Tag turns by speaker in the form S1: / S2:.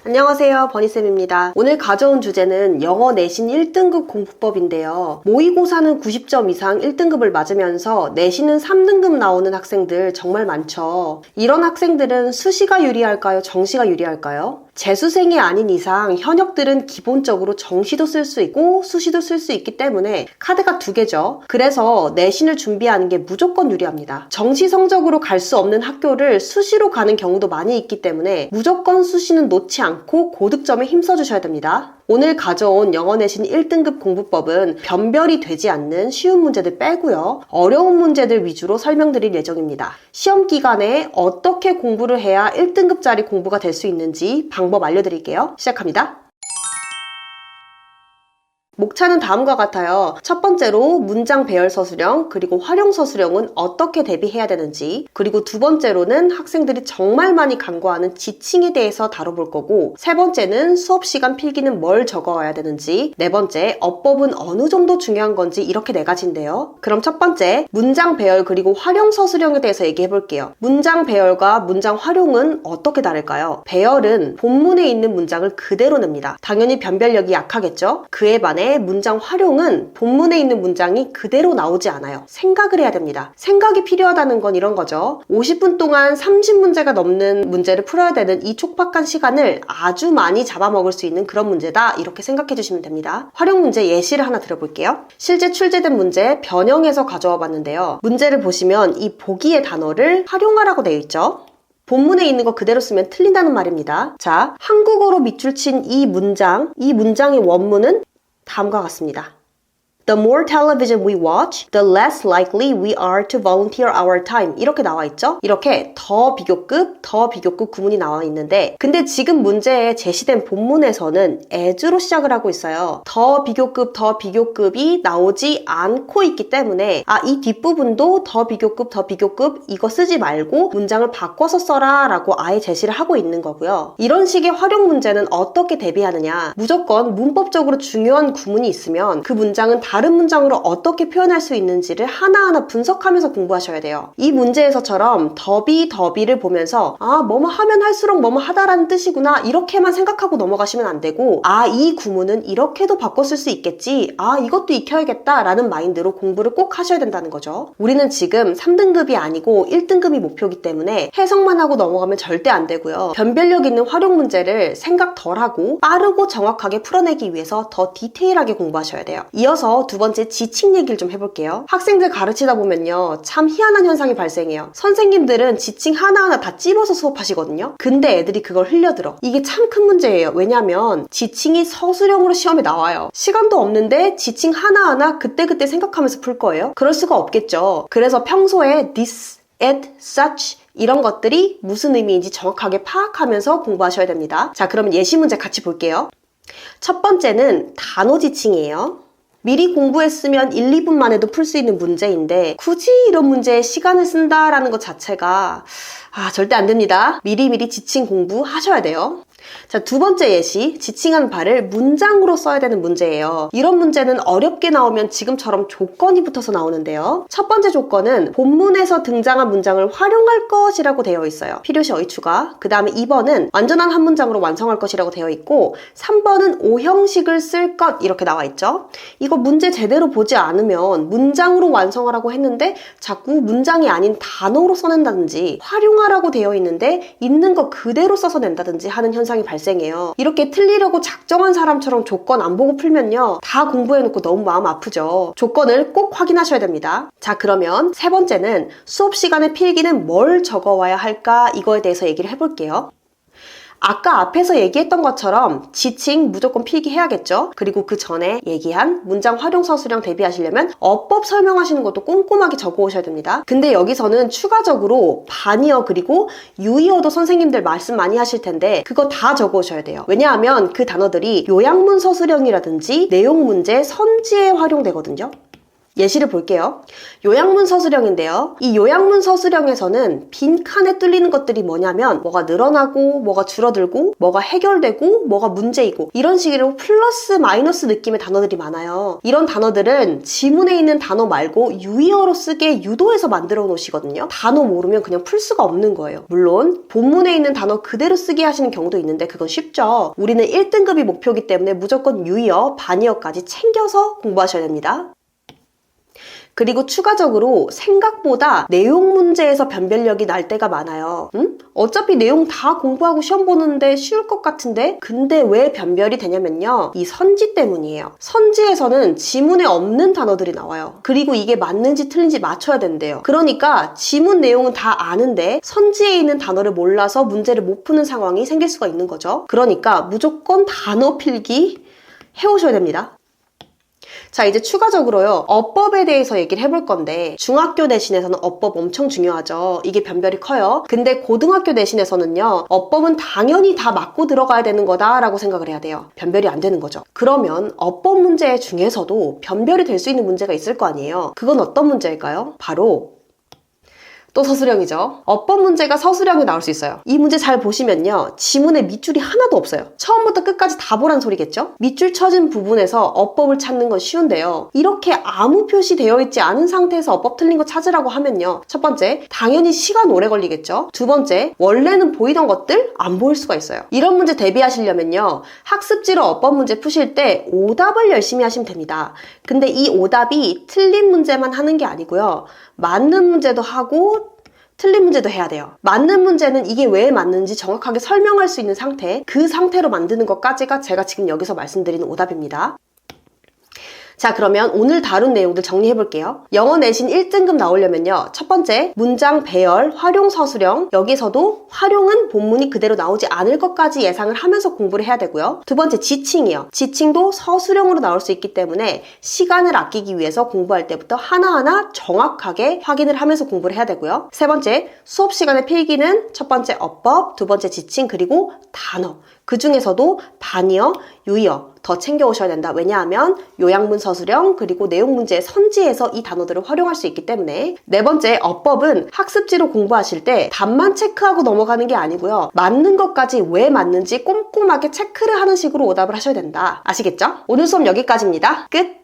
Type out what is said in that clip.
S1: 안녕하세요, 버니쌤입니다. 오늘 가져온 주제는 영어 내신 1등급 공부법인데요. 모의고사는 90점 이상 1등급을 맞으면서 내신은 3등급 나오는 학생들 정말 많죠. 이런 학생들은 수시가 유리할까요? 정시가 유리할까요? 재수생이 아닌 이상 현역들은 기본적으로 정시도 쓸 수 있고 수시도 쓸 수 있기 때문에 카드가 두 개죠. 그래서 내신을 준비하는 게 무조건 유리합니다. 정시 성적으로 갈 수 없는 학교를 수시로 가는 경우도 많이 있기 때문에 무조건 수시는 놓지 않고 고득점에 힘써주셔야 됩니다. 오늘 가져온 영어 내신 1등급 공부법은 변별이 되지 않는 쉬운 문제들 빼고요. 어려운 문제들 위주로 설명드릴 예정입니다. 시험 기간에 어떻게 공부를 해야 1등급짜리 공부가 될 수 있는지 방법 알려드릴게요. 시작합니다. 목차는 다음과 같아요. 첫 번째로 문장 배열 서술형 그리고 활용 서술형은 어떻게 대비해야 되는지, 그리고 두 번째로는 학생들이 정말 많이 간과하는 지칭에 대해서 다뤄볼 거고, 세 번째는 수업 시간 필기는 뭘 적어와야 되는지, 네 번째 어법은 어느 정도 중요한 건지, 이렇게 네 가지인데요. 그럼 첫 번째 문장 배열 그리고 활용 서술형에 대해서 얘기해 볼게요. 문장 배열과 문장 활용은 어떻게 다를까요? 배열은 본문에 있는 문장을 그대로 냅니다. 당연히 변별력이 약하겠죠? 그에 반해 문장 활용은 본문에 있는 문장이 그대로 나오지 않아요. 생각을 해야 됩니다. 생각이 필요하다는 건 이런 거죠. 50분 동안 30문제가 넘는 문제를 풀어야 되는 이 촉박한 시간을 아주 많이 잡아먹을 수 있는 그런 문제다, 이렇게 생각해 주시면 됩니다. 활용 문제 예시를 하나 들어볼게요. 실제 출제된 문제 변형해서 가져와 봤는데요. 문제를 보시면 이 보기의 단어를 활용하라고 되어 있죠. 본문에 있는 거 그대로 쓰면 틀린다는 말입니다. 자, 한국어로 밑줄 친 이 문장의 원문은 다음과 같습니다. The more television we watch, the less likely we are to volunteer our time. 이렇게 나와 있죠? 이렇게 더 비교급 구문이 나와 있는데, 근데 지금 문제에 제시된 본문에서는 as로 시작을 하고 있어요. 더 비교급이 나오지 않고 있기 때문에 이 뒷부분도 더 비교급 이거 쓰지 말고 문장을 바꿔서 써라 라고 아예 제시를 하고 있는 거고요. 이런 식의 활용 문제는 어떻게 대비하느냐, 무조건 문법적으로 중요한 구문이 있으면 그 문장은 다른 문장으로 어떻게 표현할 수 있는지를 하나하나 분석하면서 공부하셔야 돼요. 이 문제에서처럼 더비를 보면서 뭐뭐 하면 할수록 뭐뭐 하다라는 뜻이구나, 이렇게만 생각하고 넘어가시면 안 되고, 이 구문은 이렇게도 바꿔 쓸 수 있겠지, 이것도 익혀야겠다 라는 마인드로 공부를 꼭 하셔야 된다는 거죠. 우리는 지금 3등급이 아니고 1등급이 목표이기 때문에 해석만 하고 넘어가면 절대 안 되고요. 변별력 있는 활용 문제를 생각 덜하고 빠르고 정확하게 풀어내기 위해서 더 디테일하게 공부하셔야 돼요. 이어서 두 번째 지칭 얘기를 좀 해볼게요. 학생들 가르치다 보면요, 참 희한한 현상이 발생해요. 선생님들은 지칭 하나하나 다 찝어서 수업하시거든요. 근데 애들이 그걸 흘려들어. 이게 참 큰 문제예요. 왜냐면 지칭이 서술형으로 시험에 나와요. 시간도 없는데 지칭 하나하나 그때그때 생각하면서 풀 거예요? 그럴 수가 없겠죠. 그래서 평소에 this, at, such 이런 것들이 무슨 의미인지 정확하게 파악하면서 공부하셔야 됩니다. 자, 그러면 예시 문제 같이 볼게요. 첫 번째는 단어 지칭이에요. 미리 공부했으면 1, 2분만 해도 풀 수 있는 문제인데 굳이 이런 문제에 시간을 쓴다라는 것 자체가 절대 안 됩니다. 미리미리 지칭 공부하셔야 돼요. 자, 두 번째 예시, 지칭한 바를 문장으로 써야 되는 문제예요. 이런 문제는 어렵게 나오면 지금처럼 조건이 붙어서 나오는데요. 첫 번째 조건은 본문에서 등장한 문장을 활용할 것이라고 되어 있어요. 필요시 어휘추가. 그 다음에 2번은 완전한 한 문장으로 완성할 것이라고 되어 있고, 3번은 오형식을 쓸 것, 이렇게 나와 있죠. 이거 문제 제대로 보지 않으면 문장으로 완성하라고 했는데 자꾸 문장이 아닌 단어로 써낸다든지, 활용하라고 되어 있는데 있는 거 그대로 써서 낸다든지 하는 현상이 발생해요. 이렇게 틀리려고 작정한 사람처럼 조건 안 보고 풀면요, 다 공부해놓고 너무 마음 아프죠. 조건을 꼭 확인하셔야 됩니다. 자, 그러면 세 번째는 수업 시간에 필기는 뭘 적어와야 할까, 이거에 대해서 얘기를 해볼게요. 아까 앞에서 얘기했던 것처럼 지칭 무조건 필기해야겠죠. 그리고 그 전에 얘기한 문장 활용 서술형 대비하시려면 어법 설명하시는 것도 꼼꼼하게 적어오셔야 됩니다. 근데 여기서는 추가적으로 반이어 그리고 유의어도 선생님들 말씀 많이 하실 텐데 그거 다 적어오셔야 돼요. 왜냐하면 그 단어들이 요약문 서술형이라든지 내용 문제, 선지에 활용되거든요. 예시를 볼게요. 요약문 서술형인데요. 이 요약문 서술형에서는 빈칸에 뚫리는 것들이 뭐냐면 뭐가 늘어나고 뭐가 줄어들고 뭐가 해결되고 뭐가 문제이고 이런 식으로 플러스 마이너스 느낌의 단어들이 많아요. 이런 단어들은 지문에 있는 단어 말고 유의어로 쓰게 유도해서 만들어 놓으시거든요. 단어 모르면 그냥 풀 수가 없는 거예요. 물론 본문에 있는 단어 그대로 쓰게 하시는 경우도 있는데 그건 쉽죠. 우리는 1등급이 목표이기 때문에 무조건 유의어, 반의어까지 챙겨서 공부하셔야 됩니다. 그리고 추가적으로 생각보다 내용 문제에서 변별력이 날 때가 많아요. 어차피 내용 다 공부하고 시험 보는데 쉬울 것 같은데 근데 왜 변별이 되냐면요. 이 선지 때문이에요. 선지에서는 지문에 없는 단어들이 나와요. 그리고 이게 맞는지 틀린지 맞춰야 된대요. 그러니까 지문 내용은 다 아는데 선지에 있는 단어를 몰라서 문제를 못 푸는 상황이 생길 수가 있는 거죠. 그러니까 무조건 단어 필기 해오셔야 됩니다. 자, 이제 추가적으로요. 어법에 대해서 얘기를 해볼 건데 중학교 내신에서는 어법 엄청 중요하죠. 이게 변별이 커요. 근데 고등학교 내신에서는요. 어법은 당연히 다 맞고 들어가야 되는 거다라고 생각을 해야 돼요. 변별이 안 되는 거죠. 그러면 어법 문제 중에서도 변별이 될 수 있는 문제가 있을 거 아니에요. 그건 어떤 문제일까요? 바로 또 서술형이죠. 어법 문제가 서술형에 나올 수 있어요. 이 문제 잘 보시면요. 지문에 밑줄이 하나도 없어요. 처음부터 끝까지 다 보란 소리겠죠? 밑줄 쳐진 부분에서 어법을 찾는 건 쉬운데요. 이렇게 아무 표시되어 있지 않은 상태에서 어법 틀린 거 찾으라고 하면요. 첫 번째, 당연히 시간 오래 걸리겠죠? 두 번째, 원래는 보이던 것들 안 보일 수가 있어요. 이런 문제 대비하시려면요. 학습지로 어법 문제 푸실 때 오답을 열심히 하시면 됩니다. 근데 이 오답이 틀린 문제만 하는 게 아니고요. 맞는 문제도 하고 틀린 문제도 해야 돼요. 맞는 문제는 이게 왜 맞는지 정확하게 설명할 수 있는 상태, 그 상태로 만드는 것까지가 제가 지금 여기서 말씀드리는 오답입니다. 자, 그러면 오늘 다룬 내용들 정리해 볼게요. 영어 내신 1등급 나오려면요. 첫 번째, 문장 배열, 활용 서술형. 여기서도 활용은 본문이 그대로 나오지 않을 것까지 예상을 하면서 공부를 해야 되고요. 두 번째, 지칭이요. 지칭도 서술형으로 나올 수 있기 때문에 시간을 아끼기 위해서 공부할 때부터 하나하나 정확하게 확인을 하면서 공부를 해야 되고요. 세 번째, 수업 시간의 필기는 첫 번째 어법, 두 번째 지칭, 그리고 단어. 그 중에서도 반의어, 유의어 더 챙겨오셔야 된다. 왜냐하면 요약문 서술형 그리고 내용 문제의 선지에서 이 단어들을 활용할 수 있기 때문에. 네 번째, 어법은 학습지로 공부하실 때 답만 체크하고 넘어가는 게 아니고요. 맞는 것까지 왜 맞는지 꼼꼼하게 체크를 하는 식으로 오답을 하셔야 된다. 아시겠죠? 오늘 수업 여기까지입니다. 끝!